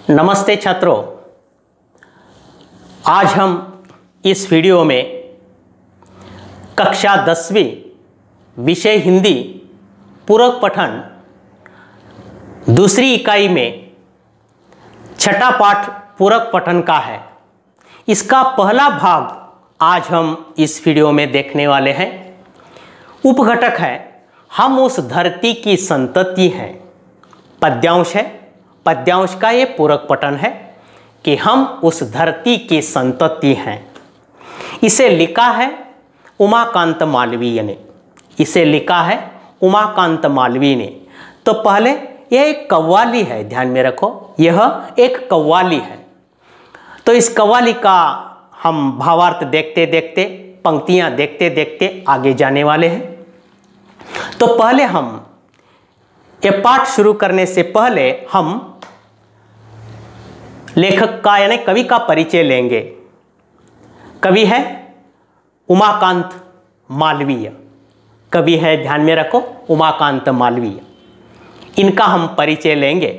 नमस्ते छात्रों, आज हम इस वीडियो में कक्षा 10वीं विषय हिंदी पूरक पठन दूसरी इकाई में छठा पाठ पूरक पठन का है। इसका पहला भाग आज हम इस वीडियो में देखने वाले हैं। उपघटक है हम उस धरती की संतति हैं। पद्यांश है, पद्यांश का ये पूरक पठन है कि हम उस धरती की संतति हैं। इसे लिखा है उमाकांत मालवीय ने। इसे लिखा है उमाकांत मालवीय ने। तो पहले यह एक कव्वाली है, ध्यान में रखो, यह एक कव्वाली है। तो इस कव्वाली का हम भावार्थ देखते देखते, पंक्तियां देखते देखते आगे जाने वाले हैं। तो पहले हम ये पाठ शुरू करने से पहले हम लेखक का यानी कवि का परिचय लेंगे। कवि है उमाकांत मालवीय। कवि है, ध्यान में रखो, उमाकांत मालवीय। इनका हम परिचय लेंगे।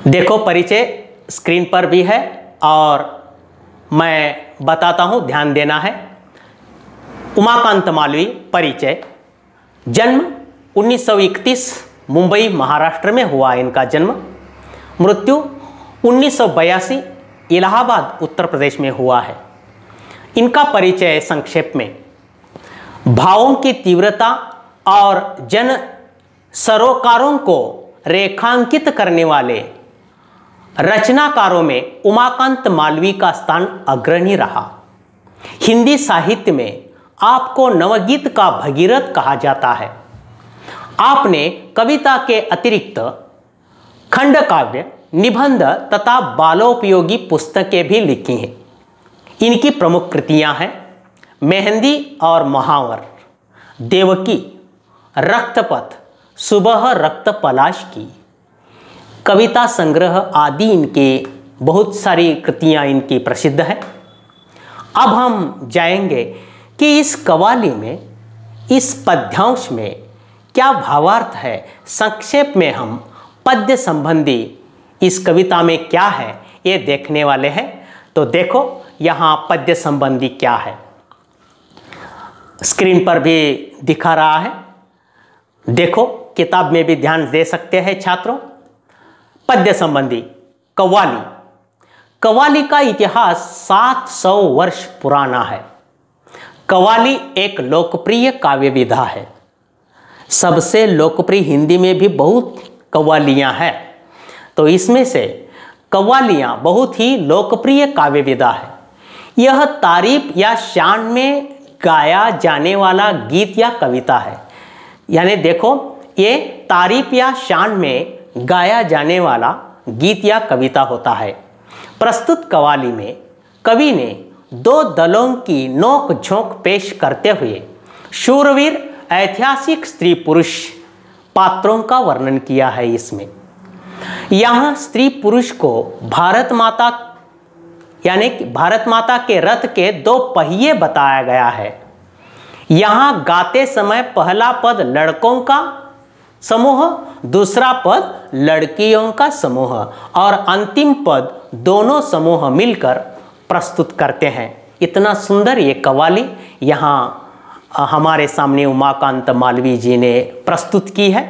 देखो, परिचय स्क्रीन पर भी है और मैं बताता हूं, ध्यान देना है। उमाकांत मालवीय परिचय। जन्म 1931 मुंबई महाराष्ट्र में हुआ इनका जन्म। मृत्यु 1982 इलाहाबाद उत्तर प्रदेश में हुआ है। इनका परिचय संक्षेप में। भावों की तीव्रता और जन सरोकारों को रेखांकित करने वाले रचनाकारों में उमाकांत मालवीय का स्थान अग्रणी रहा। हिंदी साहित्य में आपको नवगीत का भगीरथ कहा जाता है। आपने कविता के अतिरिक्त खंड काव्य, निबंध तथा बालोपयोगी पुस्तकें भी लिखी हैं। इनकी प्रमुख कृतियां हैं मेहंदी और महावर, देवकी, रक्तपथ, सुबह रक्त पलाश की, कविता संग्रह आदि इनके बहुत सारी कृतियां इनकी प्रसिद्ध है। अब हम जाएंगे कि इस कव्वाली में, इस पद्यांश में क्या भावार्थ है। संक्षेप में हम पद्य संबंधी इस कविता में क्या है ये देखने वाले हैं। तो देखो यहाँ पद्य संबंधी क्या है, स्क्रीन पर भी दिखा रहा है। देखो, किताब में भी ध्यान दे सकते हैं छात्रों। पद्य संबंधी कव्वाली। कव्वाली का इतिहास 700 वर्ष पुराना है। कव्वाली एक लोकप्रिय काव्य विधा है। सबसे लोकप्रिय, हिंदी में भी बहुत कव्वालियाँ हैं, तो इसमें से कव्वालियाँ बहुत ही लोकप्रिय काव्य विधा है। यह तारीफ या शान में गाया जाने वाला गीत या कविता है। यानी देखो, ये तारीफ या शान में गाया जाने वाला गीत या कविता होता है। प्रस्तुत कव्वाली में कवि ने दो दलों की नोक झोंक पेश करते हुए शूरवीर, ऐतिहासिक स्त्री पुरुष पात्रों का वर्णन किया है। इसमें यहाँ स्त्री पुरुष को भारत माता यानी कि भारत माता के रथ के दो पहिए बताया गया है। यहाँ गाते समय पहला पद लड़कों का समूह, दूसरा पद लड़कियों का समूह और अंतिम पद दोनों समूह मिलकर प्रस्तुत करते हैं। इतना सुंदर ये कव्वाली यहाँ हमारे सामने उमाकांत मालवीय जी ने प्रस्तुत की है।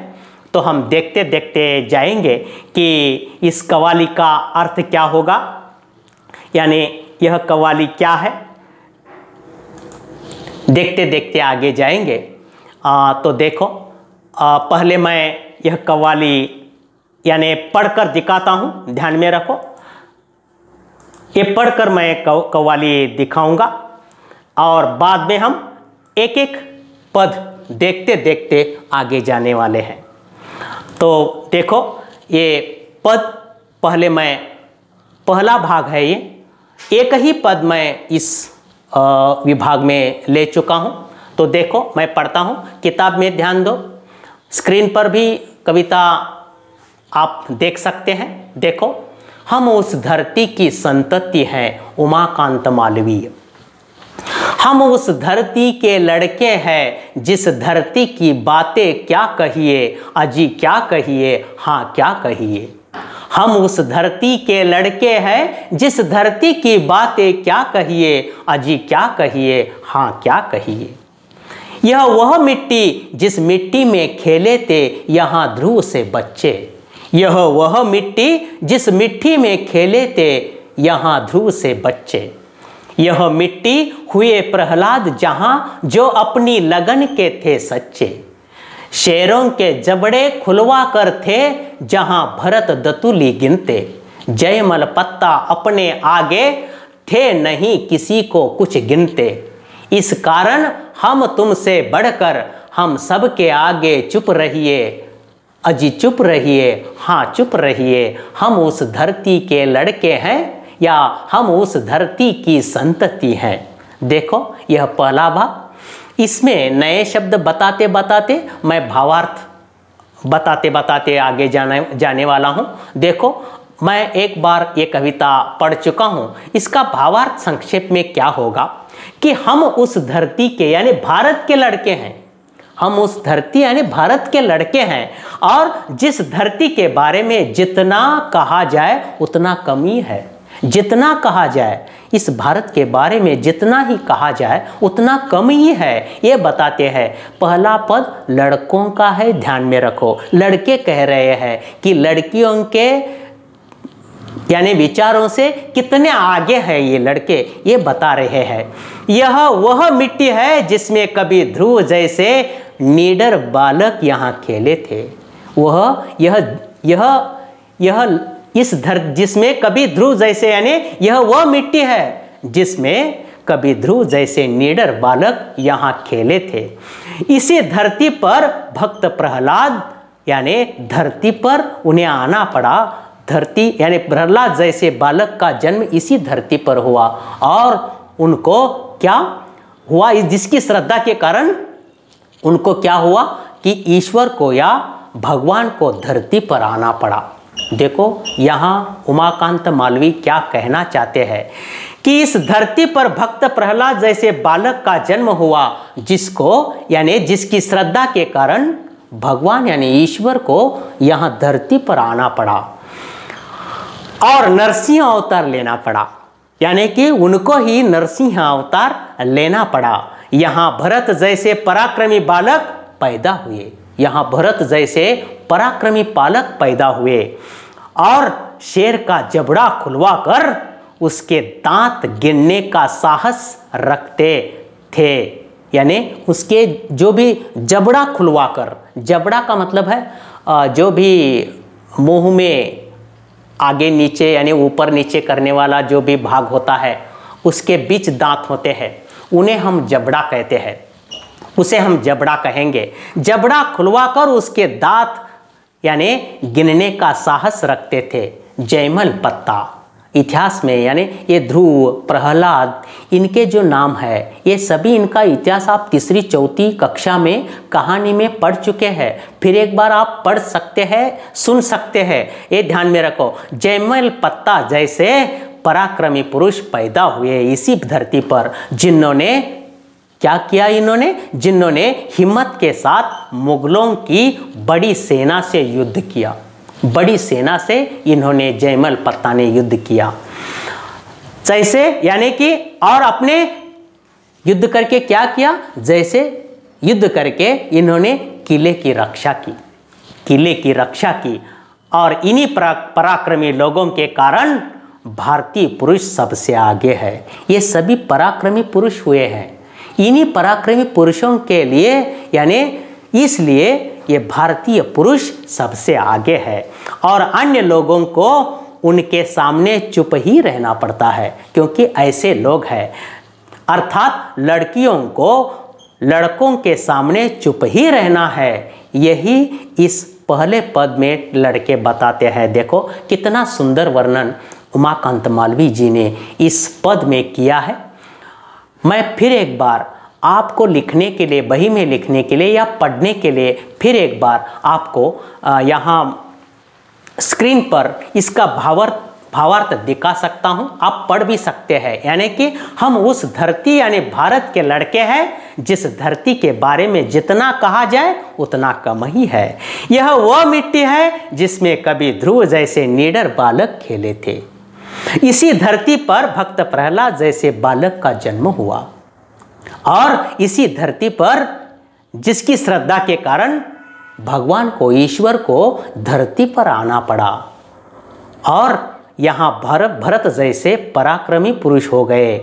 तो हम देखते देखते जाएंगे कि इस कव्वाली का अर्थ क्या होगा, यानी यह कव्वाली क्या है। देखते देखते आगे जाएंगे। तो देखो, पहले मैं यह कव्वाली यानी पढ़कर दिखाता हूँ, ध्यान में रखो। ये पढ़कर मैं कव्वाली दिखाऊंगा और बाद में हम एक एक पद देखते देखते आगे जाने वाले हैं। तो देखो, ये पद पहले मैं, पहला भाग है ये, एक ही पद मैं इस विभाग में ले चुका हूँ। तो देखो, मैं पढ़ता हूँ, किताब में ध्यान दो, स्क्रीन पर भी कविता आप देख सकते हैं। देखो, हम उस धरती की संतति हैं उमाकांत मालवीय। हम उस धरती के लड़के हैं, जिस धरती की बातें क्या कहिए, अजी क्या कहिए, हाँ क्या कहिए। हम उस धरती के लड़के हैं, जिस धरती की बातें क्या कहिए, अजी क्या कहिए, हाँ क्या कहिए। यह वह मिट्टी जिस मिट्टी में खेले थे यहाँ ध्रुव से बच्चे, यह वह मिट्टी जिस मिट्टी में खेले थे यहाँ ध्रुव से बच्चे। यह मिट्टी हुए प्रहलाद जहाँ जो अपनी लगन के थे सच्चे, शेरों के जबड़े खुलवा कर थे जहाँ भरत दतुली गिनते, जयमल पत्ता अपने आगे थे नहीं किसी को कुछ गिनते। इस कारण हम तुमसे बढ़कर हम सबके आगे चुप रहिए, अजी चुप रहिए, हाँ चुप रहिए। हम उस धरती के लड़के हैं या हम उस धरती की संतति हैं। देखो यह पहला भाग, इसमें नए शब्द बताते बताते मैं भावार्थ बताते बताते आगे जाने वाला हूँ। देखो मैं एक बार ये कविता पढ़ चुका हूँ, इसका भावार्थ संक्षेप में क्या होगा कि हम उस धरती के यानी भारत के लड़के हैं, हम उस धरती यानी भारत के लड़के हैं, और जिस धरती के बारे में जितना कहा जाए उतना कम ही है। जितना कहा जाए इस भारत के बारे में, जितना ही कहा जाए उतना कम ही है, ये बताते हैं। पहला पद लड़कों का है, ध्यान में रखो, लड़के कह रहे हैं कि लड़कियों के यानी विचारों से कितने आगे है ये लड़के, ये बता रहे हैं। यह वह मिट्टी है जिसमें कभी ध्रुव जैसे नीडर बालक यहाँ खेले थे। वह यह इस जिसमें कभी ध्रुव जैसे यानी यह वह मिट्टी है जिसमें कभी ध्रुव जैसे नीडर बालक यहाँ खेले थे। इसी धरती पर भक्त प्रहलाद यानी धरती पर उन्हें आना पड़ा। धरती यानी प्रहलाद जैसे बालक का जन्म इसी धरती पर हुआ, और उनको क्या हुआ, जिसकी श्रद्धा के कारण उनको क्या हुआ कि ईश्वर को या भगवान को धरती पर आना पड़ा। देखो यहाँ उमाकांत मालवीय क्या कहना चाहते हैं कि इस धरती पर भक्त प्रहलाद जैसे बालक का जन्म हुआ, जिसको यानी जिसकी श्रद्धा के कारण भगवान यानी ईश्वर को यहाँ धरती पर आना पड़ा और नरसिंह अवतार लेना पड़ा, यानी कि उनको ही नरसिंह अवतार लेना पड़ा। यहाँ भरत जैसे पराक्रमी बालक पैदा हुए, यहाँ भरत जैसे पराक्रमी बालक पैदा हुए, और शेर का जबड़ा खुलवाकर उसके दांत गिनने का साहस रखते थे। यानी उसके जो भी जबड़ा खुलवाकर, जबड़ा का मतलब है जो भी मुंह में आगे नीचे यानी ऊपर नीचे करने वाला जो भी भाग होता है, उसके बीच दांत होते हैं, उन्हें हम जबड़ा कहते हैं, उसे हम जबड़ा कहेंगे। जबड़ा खुलवाकर उसके दांत यानी गिनने का साहस रखते थे। जयमल पत्ता इतिहास में यानी ये ध्रुव, प्रहलाद, इनके जो नाम है ये सभी इनका इतिहास आप तीसरी चौथी कक्षा में कहानी में पढ़ चुके हैं। फिर एक बार आप पढ़ सकते हैं, सुन सकते हैं, ये ध्यान में रखो। जयमल पत्ता जैसे पराक्रमी पुरुष पैदा हुए इसी धरती पर, जिन्होंने क्या किया, जिन्होंने हिम्मत के साथ मुगलों की बड़ी सेना से युद्ध किया। बड़ी सेना से इन्होंने जयमल पत्ता ने युद्ध किया। जैसे यानी कि और अपने युद्ध करके क्या किया, जैसे युद्ध करके इन्होंने किले की रक्षा की, किले की रक्षा की, और इन्हीं पराक्रमी लोगों के कारण भारतीय पुरुष सबसे आगे है। ये सभी पराक्रमी पुरुष हुए हैं। इन्हीं पराक्रमी पुरुषों के लिए यानी इसलिए ये भारतीय पुरुष सबसे आगे है, और अन्य लोगों को उनके सामने चुप ही रहना पड़ता है, क्योंकि ऐसे लोग हैं। अर्थात लड़कियों को लड़कों के सामने चुप ही रहना है, यही इस पहले पद में लड़के बताते हैं। देखो कितना सुंदर वर्णन उमाकांत मालवीय जी ने इस पद में किया है। मैं फिर एक बार आपको लिखने के लिए, बही में लिखने के लिए या पढ़ने के लिए फिर एक बार आपको यहाँ स्क्रीन पर इसका भावार्थ भावार्थ दिखा सकता हूं, आप पढ़ भी सकते हैं। यानी कि हम उस धरती यानी भारत के लड़के हैं जिस धरती के बारे में जितना कहा जाए उतना कम ही है। यह वह मिट्टी है जिसमें कभी ध्रुव जैसे निडर बालक खेले थे। इसी धरती पर भक्त प्रहलाद जैसे बालक का जन्म हुआ और इसी धरती पर जिसकी श्रद्धा के कारण भगवान को, ईश्वर को धरती पर आना पड़ा और यहाँ भरत जैसे पराक्रमी पुरुष हो गए,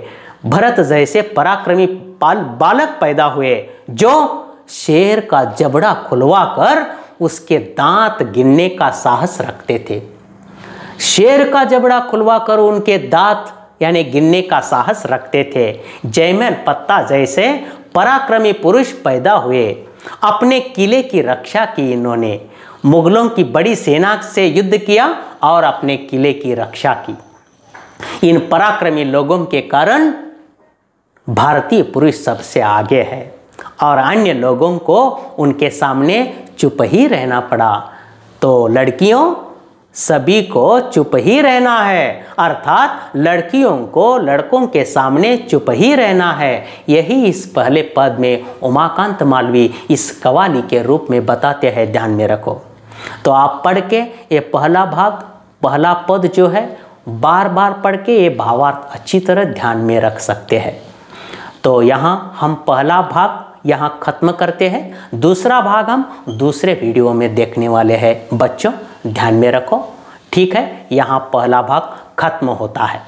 भरत जैसे पराक्रमी बालक पैदा हुए जो शेर का जबड़ा खुलवा कर उसके दांत गिनने का साहस रखते थे। शेर का जबड़ा खुलवा कर उनके दांत यानी गिनने का साहस रखते थे। जैमल पत्ता जैसे पराक्रमी पुरुष पैदा हुए। अपने किले की रक्षा की इन्होंने, मुगलों की बड़ी सेना से युद्ध किया और अपने किले की रक्षा की। इन पराक्रमी लोगों के कारण भारतीय पुरुष सबसे आगे है और अन्य लोगों को उनके सामने चुप ही रहना पड़ा। तो लड़कियों, सभी को चुप ही रहना है, अर्थात लड़कियों को लड़कों के सामने चुप ही रहना है। यही इस पहले पद में उमाकांत मालवीय इस कव्वाली के रूप में बताते हैं, ध्यान में रखो। तो आप पढ़ के ये पहला भाग, पहला पद जो है बार बार पढ़ के ये भावार्थ अच्छी तरह ध्यान में रख सकते हैं। तो यहाँ हम पहला भाग यहाँ खत्म करते हैं। दूसरा भाग हम दूसरे वीडियो में देखने वाले हैं। बच्चों ध्यान में रखो, ठीक है। यहाँ पहला भाग खत्म होता है।